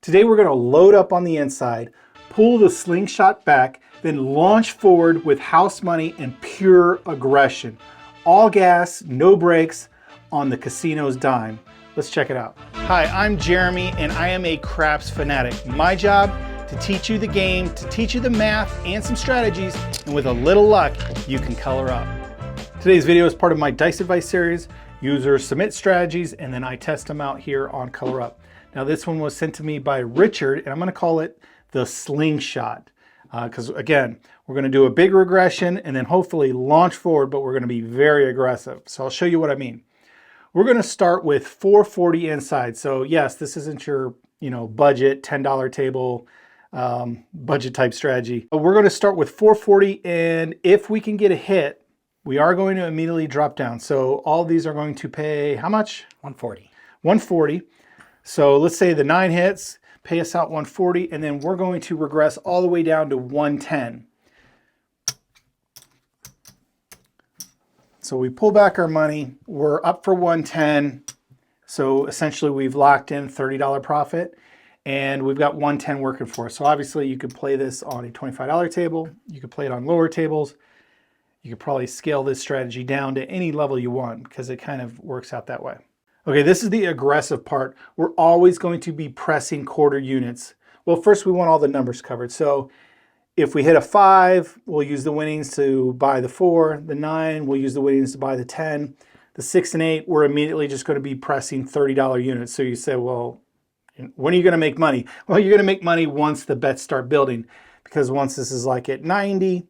Today we're going to load up on the inside, pull the slingshot back, then launch forward with house money and pure aggression. All gas, no brakes, on the casino's dime. Let's check it out. Hi, I'm Jeremy and I am a craps fanatic. My job, to teach you the game, to teach you the math and some strategies, and with a little luck, you can color up. Today's video is part of my Dice Advice series. Users submit strategies and then I test them out here on Color Up. Now this one was sent to me by Richard and I'm going to call it the Slingshot. Because again, we're going to do a big regression and then hopefully launch forward, but we're going to be very aggressive. So I'll show you what I mean. We're going to start with 440 inside. So yes, this isn't your budget $10 table budget type strategy. But we're going to start with 440, and if we can get a hit, we are going to immediately drop down. So all of these are going to pay how much? 140. 140. So let's say the 9 hits, pay us out 140, and then we're going to regress all the way down to 110. So we pull back our money, we're up for 110. So essentially we've locked in $30 profit and we've got 110 working for us. So obviously you could play this on a $25 table, you could play it on lower tables. You could probably scale this strategy down to any level you want because it kind of works out that way. Okay, this is the aggressive part. We're always going to be pressing quarter units. Well, first we want all the numbers covered. So if we hit a 5, we'll use the winnings to buy the 4. The 9, we'll use the winnings to buy the 10. The 6 and 8, we're immediately just going to be pressing $30 units. So you say, well, when are you going to make money? Well, you're going to make money once the bets start building, because once this is like at 90,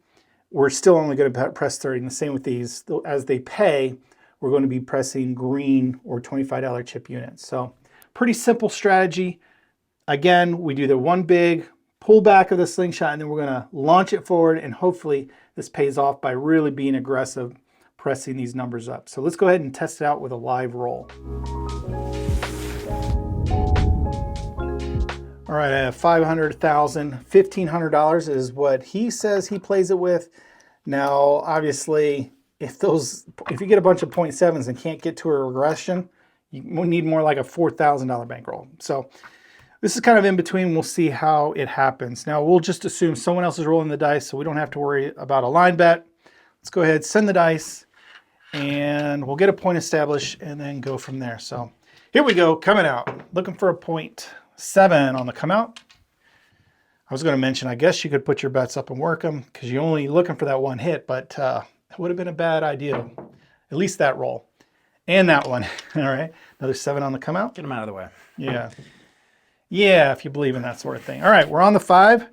we're still only going to press 30. And the same with these. As they pay, we're going to be pressing green or $25 chip units. So pretty simple strategy. Again, we do the one big pull back of the slingshot, and then we're going to launch it forward, and hopefully this pays off by really being aggressive, pressing these numbers up. So let's go ahead and test it out with a live roll. All right, I have 500,000, $1,500 is what he says he plays it with. Now, obviously, if you get a bunch of 0.7s and can't get to a regression, you need more like a $4,000 bankroll. So this is kind of in between. We'll see how it happens. Now, we'll just assume someone else is rolling the dice, so we don't have to worry about a line bet. Let's go ahead, send the dice, and we'll get a point established and then go from there. So here we go, coming out. Looking for a 0.7 on the come out. I was going to mention, I guess you could put your bets up and work them because you're only looking for that one hit, but it would have been a bad idea. At least that roll. And that one. All right. Another 7 on the come out. Get them out of the way. Yeah. Yeah, if you believe in that sort of thing. All right, we're on the 5.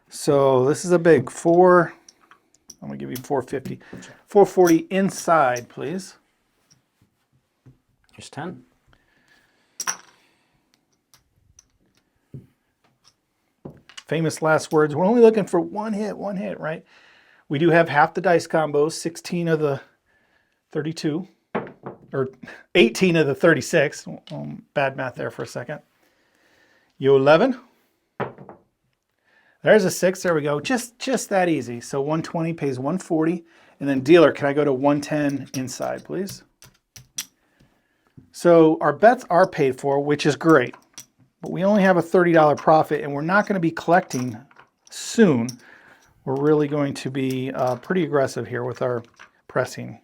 So this is a big 4. I'm going to give you 450. 440 inside, please. Here's 10. Famous last words. We're only looking for one hit, right? We do have half the dice combos, 16 of the 32, or 18 of the 36. Bad math there for a second. You 11. There's a 6. There we go. Just that easy. So 120 pays 140. And then dealer, can I go to 110 inside, please? So our bets are paid for, which is great. But we only have a $30 profit, and we're not going to be collecting soon. We're really going to be pretty aggressive here with our pressing.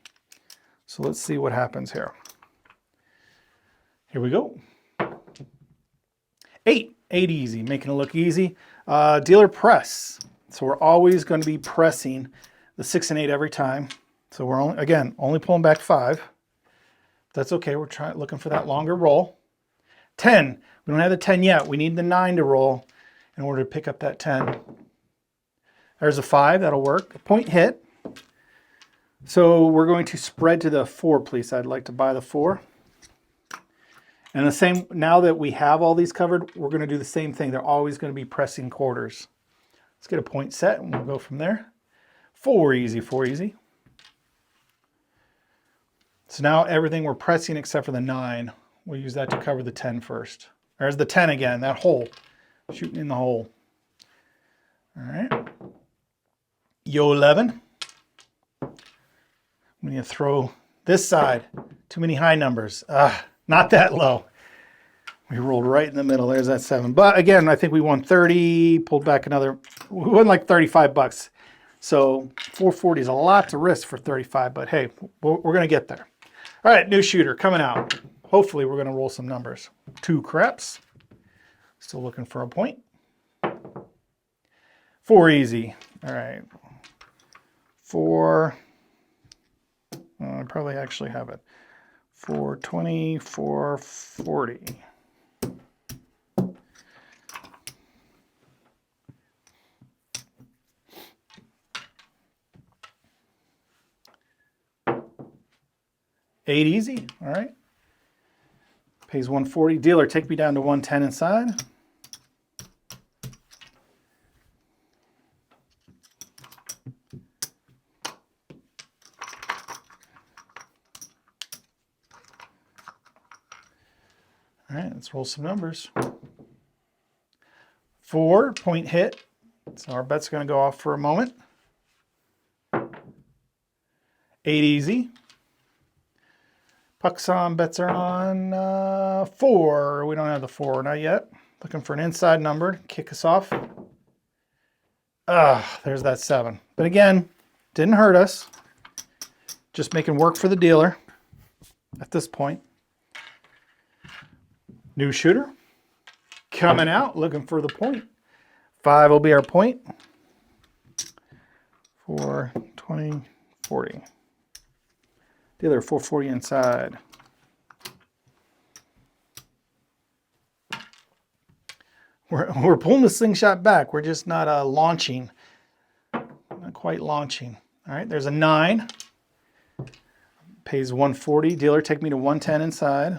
So let's see what happens here. Here we go. 8 easy, making it look easy. Dealer press. So we're always going to be pressing the 6 and 8 every time. So we're only pulling back 5. That's okay. We're looking for that longer roll. 10. We don't have the 10 yet. We need the 9 to roll in order to pick up that 10. There's a 5. That'll work. A point hit. So we're going to spread to the 4, please. I'd like to buy the 4. And the same, now that we have all these covered, we're going to do the same thing. They're always going to be pressing quarters. Let's get a point set and we'll go from there. 4 easy, 4 easy. So now everything we're pressing except for the 9. We'll use that to cover the 10 first. There's the 10 again, that hole. Shooting in the hole. All right. Yo 11. I'm going to throw this side. Too many high numbers. Not that low. We rolled right in the middle. There's that 7. But again, I think we won 30, pulled back another. We won like 35 bucks. So 440 is a lot to risk for 35, but hey, we're going to get there. All right, new shooter coming out. Hopefully we're going to roll some numbers. 2 craps. Still looking for a point. 4 easy. All right. 4. I probably actually have it. 420, 440. $8 easy. All right. Pays 140. Dealer, take me down to 110 inside. All right, let's roll some numbers. 4, point hit. So our bet's going to go off for a moment. 8 easy. Pucks on, bets are on 4. We don't have the 4, not yet. Looking for an inside number to kick us off. There's that 7. But again, didn't hurt us. Just making work for the dealer at this point. New shooter coming out, looking for the point. 5 will be our point. 4, 20, 40. Dealer 440 inside. We're pulling the slingshot back. We're just not launching. Not quite launching. All right, there's a 9. Pays 140. Dealer, take me to 110 inside.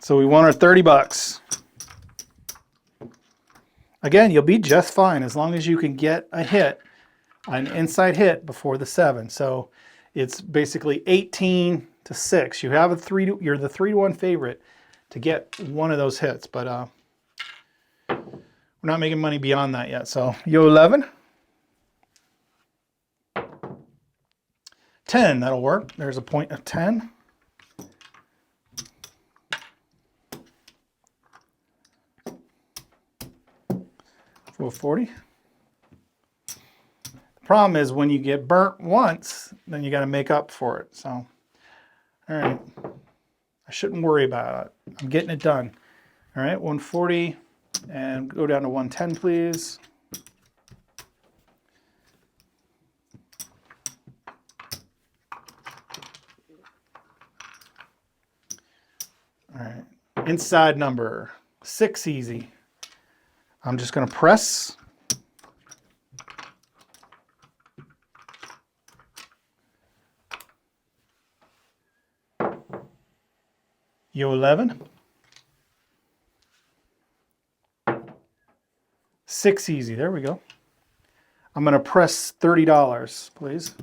So we won our 30 bucks. Again, you'll be just fine as long as you can get a hit, an inside hit before the 7. So it's basically 18 to 6. You have a 3 to, you're the 3-1 favorite to get one of those hits, but we're not making money beyond that yet. So yo 11. 10, that'll work. There's a point of 10. 440. The problem is when you get burnt once, then you got to make up for it. So, all right. I shouldn't worry about it. I'm getting it done. All right, 140 and go down to 110, please. All right, inside number 6 easy. I'm just going to press. Yo 11. 6 easy. There we go. I'm going to press $30, please.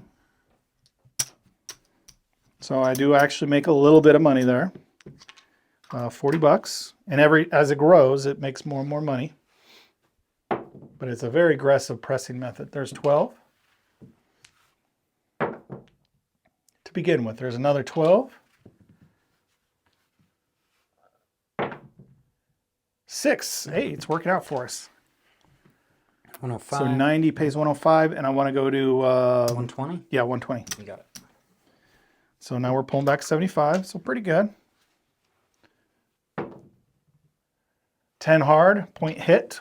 So I do actually make a little bit of money there. 40 bucks. And as it grows, it makes more and more money. But it's a very aggressive pressing method. There's 12. To begin with, there's another 12. 6. Hey, it's working out for us. 105. So 90 pays 105, and I want to go to 120? Yeah, 120. You got it. So now we're pulling back 75, so pretty good. 10 hard, point hit.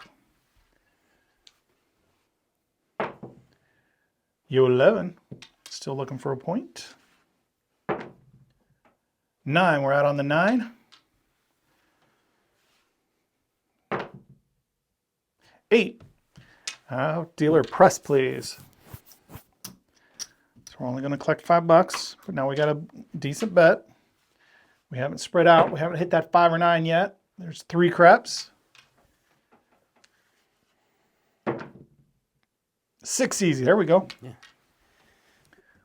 Yo 11, still looking for a point. 9, we're out on the 9. 8. Dealer press, please. So we're only going to collect $5, but now we got a decent bet. We haven't spread out. We haven't hit that 5 or 9 yet. There's 3 craps. 6 easy. There we go. Yeah.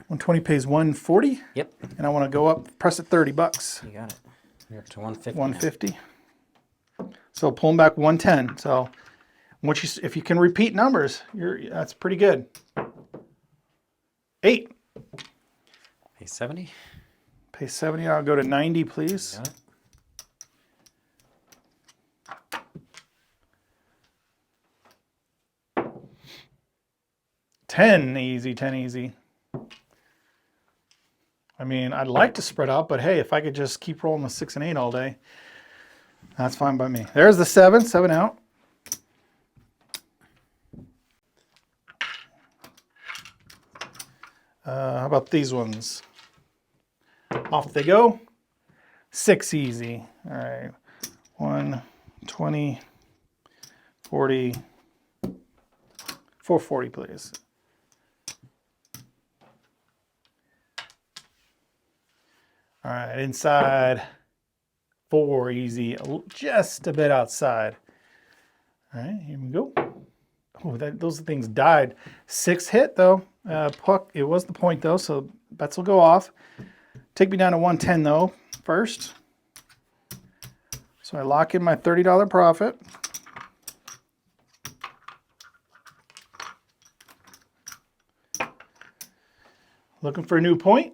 120 pays 140. Yep. And I want to go up, press it $30. You got it. You're up to 150. 150. So pulling back 110. So if you can repeat numbers, that's pretty good. 8. Pay 70. Pay 70. I'll go to 90, please. Got it. $10 easy, 10 easy. I mean, I'd like to spread out, but hey, if I could just keep rolling with 6 and 8 all day, that's fine by me. There's the 7 out. How about these ones? Off they go. 6 easy. All right. 1, 20, 40, 440, please. All right, inside 4 easy, just a bit outside. All right, here we go. Oh, those things died. 6 hit though. Puck, it was the point though, so bets will go off. Take me down to 110 though first. So I lock in my $30 profit. Looking for a new point.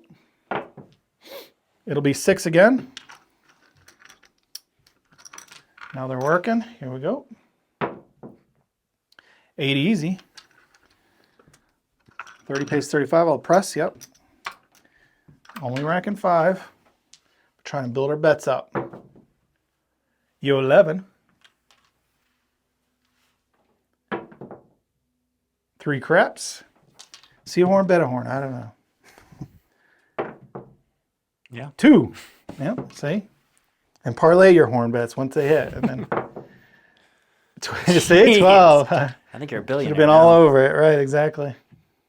It'll be 6 again. Now they're working. Here we go. 8 easy. 30 pays 35. I'll press. Yep. Only racking 5. We're trying to build our bets up. Yo 11. 3 craps. See a horn, bet a horn. I don't know. Yeah. 2. Yep. See? And parlay your horn bets once they hit. And then see? 12. I think you're a billionaire. You've been all over it, right? Exactly.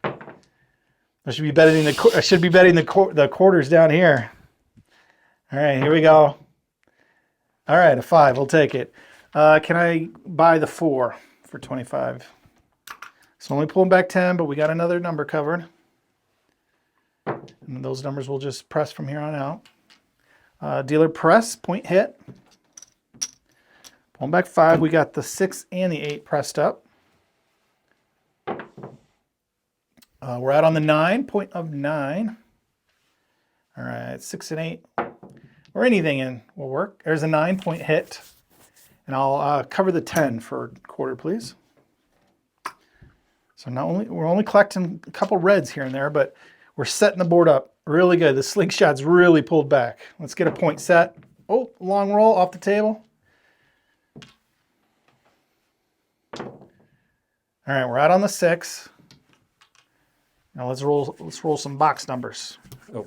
I should be betting the quarters down here. All right, here we go. All right, a 5. We'll take it. Can I buy the 4 for 25? So only pulling back 10, but we got another number covered. And those numbers will just press from here on out. Dealer press, point hit. Pulling back 5. We got the 6 and the 8 pressed up. We're out on the 9, point of 9. All right, 6 and 8, or anything in will work. There's a 9-point hit, and I'll cover the 10 for a quarter, please. So we're only collecting a couple reds here and there, but we're setting the board up really good. The slingshot's really pulled back. Let's get a point set. Oh, long roll off the table. All right, we're out on the 6. Now let's roll some box numbers. Oh,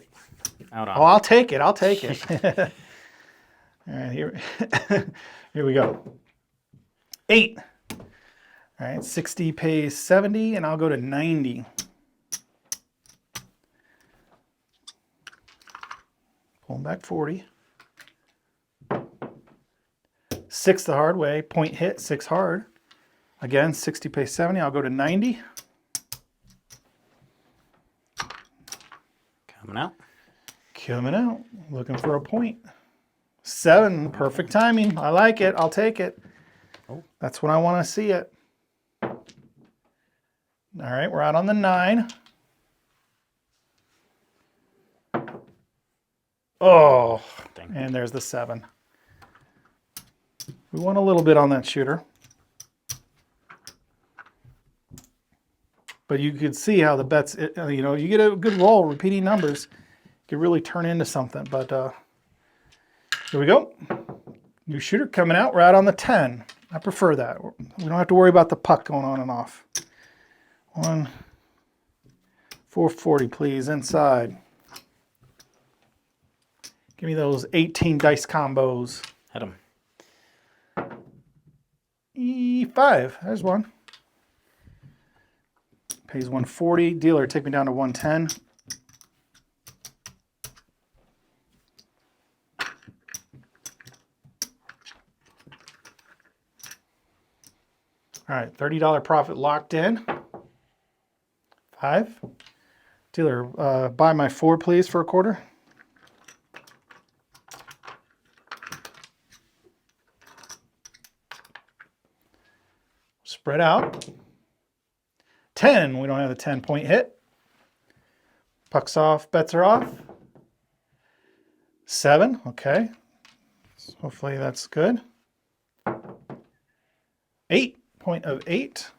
out on. Oh, I'll take it. I'll take it. All right, here we go. 8. All right, 60 pays 70, and I'll go to 90. Pulling back 40. 6 the hard way. Point hit, 6 hard. Again, 60 pays 70. I'll go to 90. Coming out. Coming out. Looking for a point. 7. Perfect timing. I like it. I'll take it. Oh. That's when I want to see it. All right, we're out on the 9. Oh, Dang. and there's the 7. We want a little bit on that shooter. But you could see how the bets, you get a good roll, repeating numbers, could really turn into something. But here we go. New shooter coming out. We're out on the 10. I prefer that. We don't have to worry about the puck going on and off. 1, 440, please, inside. Give me those 18 dice combos. Hit him. E5. There's one. Pays 140. Dealer, take me down to 110. All right, $30 profit locked in. 5. Dealer, buy my 4, please, for a quarter. Spread out. 10. We don't have a 10-point hit. Puck's off. Bets are off. 7. Okay. Hopefully that's good. 8. Point of 8.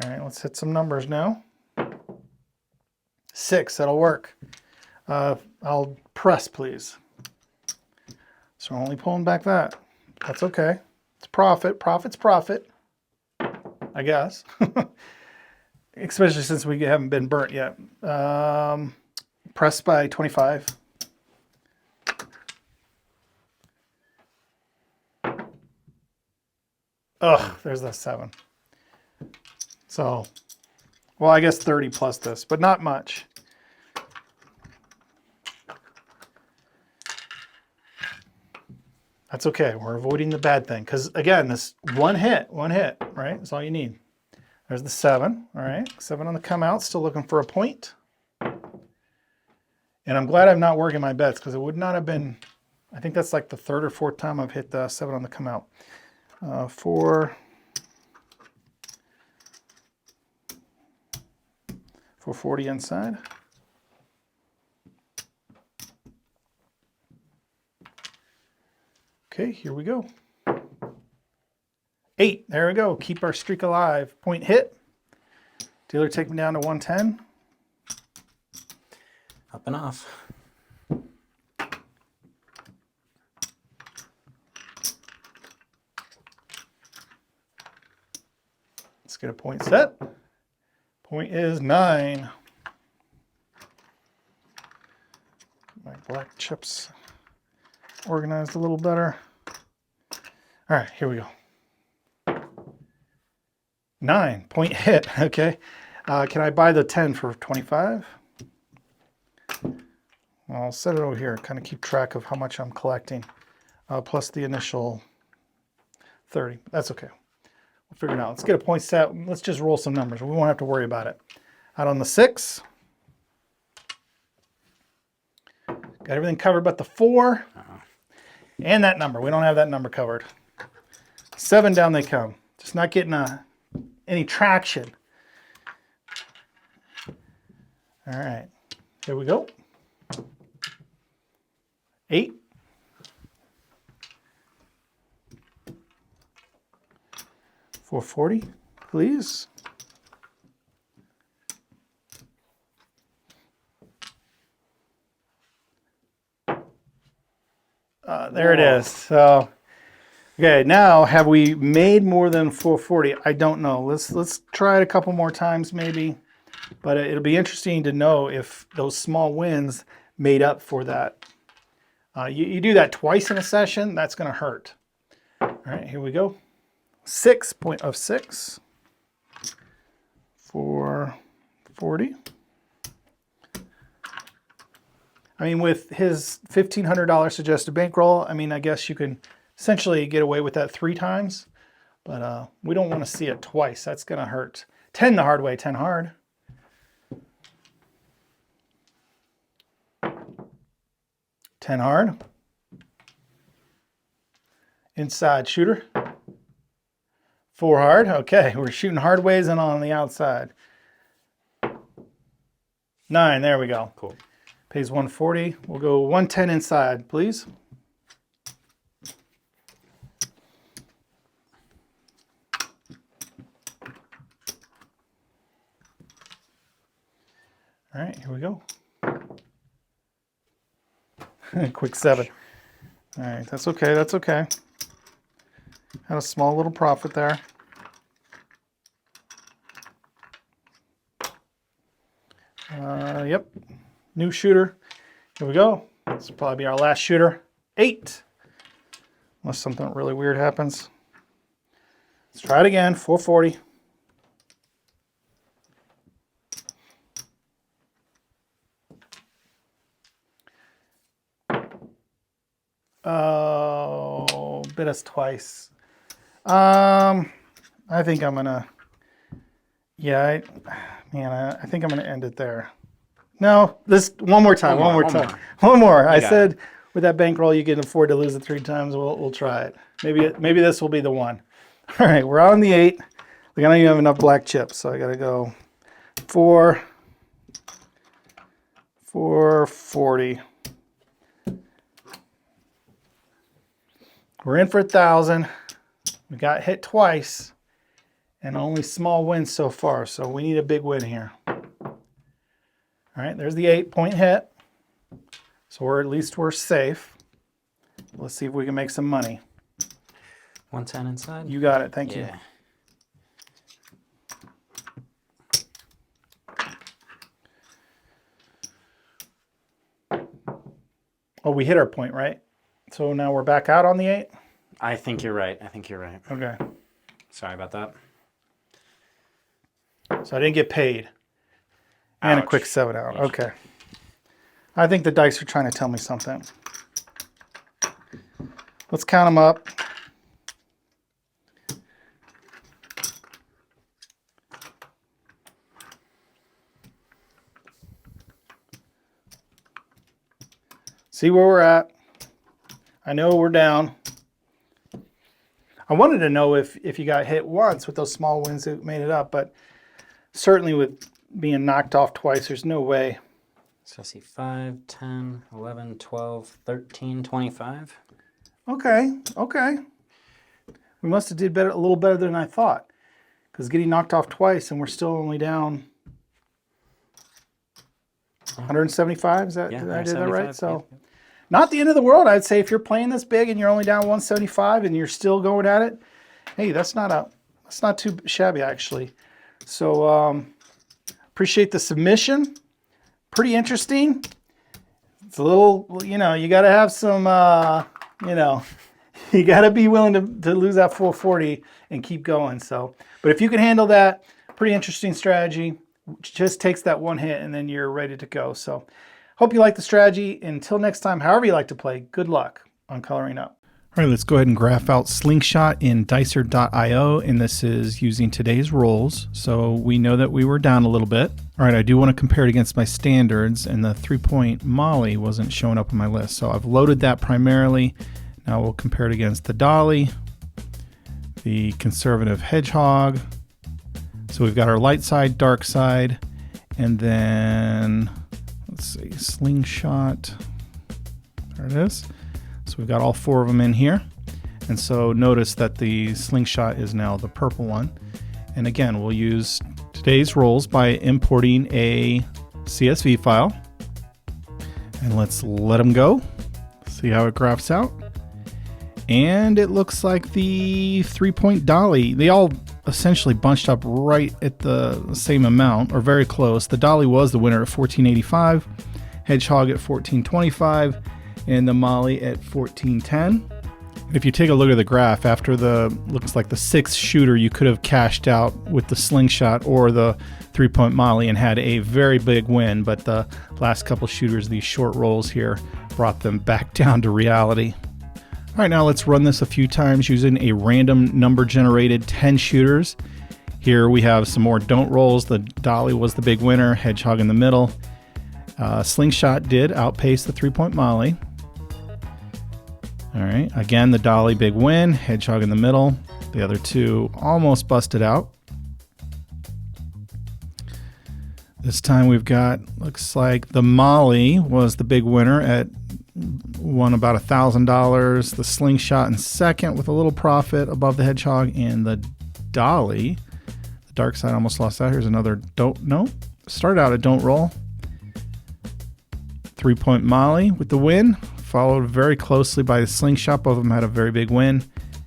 All right, let's hit some numbers now. 6. That'll work. I'll press, please. So we're only pulling back that. That's okay. It's profit. Profit's profit, I guess. Especially since we haven't been burnt yet. Press by 25. Ugh, there's that 7. So, well, I guess 30 plus this, but not much. That's okay. We're avoiding the bad thing. Because, again, this one hit, right? That's all you need. There's the 7. All right. 7 on the come out. Still looking for a point. And I'm glad I'm not working my bets because it would not have been, I think that's like the 3rd or 4th time I've hit the 7 on the come out. 4. 440 inside. Okay, here we go. 8, there we go. Keep our streak alive. Point hit. Dealer take me down to 110. Up and off. Let's get a point set. Point is 9. My black chips organized a little better. All right, here we go. 9, point hit, okay. Can I buy the 10 for 25? I'll set it over here, kind of keep track of how much I'm collecting, plus the initial 30. That's okay. We'll figure it out. Let's get a point set. Let's just roll some numbers. We won't have to worry about it. Out on the 6. Got everything covered but the 4. And that number. We don't have that number covered. 7 down they come. Just not getting any traction. All right. Here we go. 8. 440, please. There it is. So, okay, now have we made more than 440? I don't know. Let's try it a couple more times maybe. But it'll be interesting to know if those small wins made up for that. You do that twice in a session, that's going to hurt. All right, here we go. 6, point of 6. 440. I mean, with his $1,500 suggested bankroll, I mean, I guess you can essentially get away with that 3 times. But we don't want to see it twice. That's going to hurt. 10 the hard way, 10 hard. 10 hard. Inside shooter. 4 hard. Okay, we're shooting hard ways and on the outside. 9, there we go. Cool. Pays 140. We'll go 110 inside, please. All right, here we go. Quick 7. All right, that's okay, that's okay. Had a small little profit there. Yep, new shooter. Here we go. This will probably be our last shooter. 8. Unless something really weird happens. Let's try it again, 440. Oh, bit us twice. I think I'm gonna, yeah, I think I'm gonna end it there. No, this, one more time. I said with that bankroll you can afford to lose it 3 times. We'll try it. Maybe this will be the one. All right, we're on the 8. Like, I don't even have enough black chips, so I got to go 4, 440. We're in for 1,000. We got hit twice and only small wins so far, so we need a big win here. All right, there's the 8-point hit. So at least we're safe. Let's see if we can make some money. 110 inside? You got it, thank you. Oh, we hit our point, right? So now we're back out on the 8? I think you're right. Okay. Sorry about that. So I didn't get paid. And Ouch. a quick 7 out. Okay. I think the dice are trying to tell me something. Let's count them up. See where we're at. I know we're down. I wanted to know if you got hit once with those small wins that made it up, but certainly with being knocked off twice, there's no way. So I see 5, 10, 11, 12, 13, 25. Okay. We must have did better, a little better than I thought, because getting knocked off twice and we're still only down 175. Is that did I do that right? So, Yep. not the end of the world. I'd say if you're playing this big and you're only down 175 and you're still going at it, hey, that's not too shabby actually. So appreciate the submission. Pretty interesting. It's a little, you got to have some, you got to be willing to lose that 440 and keep going. So, but if you can handle that, pretty interesting strategy. Just takes that one hit and then you're ready to go. So hope you like the strategy. Until next time, however you like to play, good luck on coloring up. All right, let's go ahead and graph out Slingshot in dicer.io, and this is using today's rolls. So we know that we were down a little bit. All right, I do want to compare it against my standards, and the 3-point Molly wasn't showing up on my list. So I've loaded that primarily. Now we'll compare it against the Dolly, the conservative Hedgehog. So we've got our light side, dark side, and then let's see, Slingshot. There it is. So we've got all 4 of them in here. And so notice that the Slingshot is now the purple one. And again, we'll use today's rolls by importing a CSV file. And let's let them go. See how it graphs out. And it looks like the 3-point Dolly, they all essentially bunched up right at the same amount, or very close. The Dolly was the winner at 1485, Hedgehog at 1425, and the Molly at 1410. If you take a look at the graph, after looks like the 6th shooter, you could have cashed out with the Slingshot or the 3-point Molly and had a very big win, but the last couple shooters, these short rolls here, brought them back down to reality. All right, now let's run this a few times using a random number generated 10 shooters. Here we have some more don't rolls. The Dolly was the big winner, Hedgehog in the middle. Slingshot did outpace the 3-point Molly. All right, again, the Dolly big win, Hedgehog in the middle. The other 2 almost busted out. This time we've got, looks like the Molly was the big winner at won about $1,000. The Slingshot in second with a little profit above the Hedgehog, and the Dolly, the dark side almost lost out. Here's another started out a don't roll. 3-point Molly with the win, followed very closely by the Slingshot. Both of them had a very big win.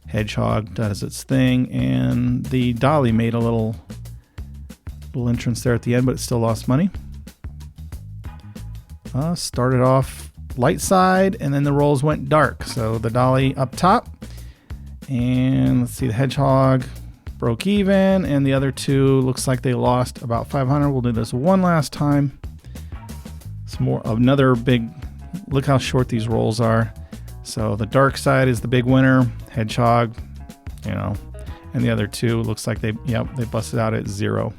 Hedgehog does its thing, and the Dolly made a little entrance there at the end, but it still lost money. Started off light side, and then the rolls went dark. So the Dolly up top, and let's see, the Hedgehog broke even, and the other 2 looks like they lost about 500. We'll do this one last time. Some more, another big, look how short these rolls are. So the dark side is the big winner, Hedgehog, and the other 2 looks like they busted out at 0.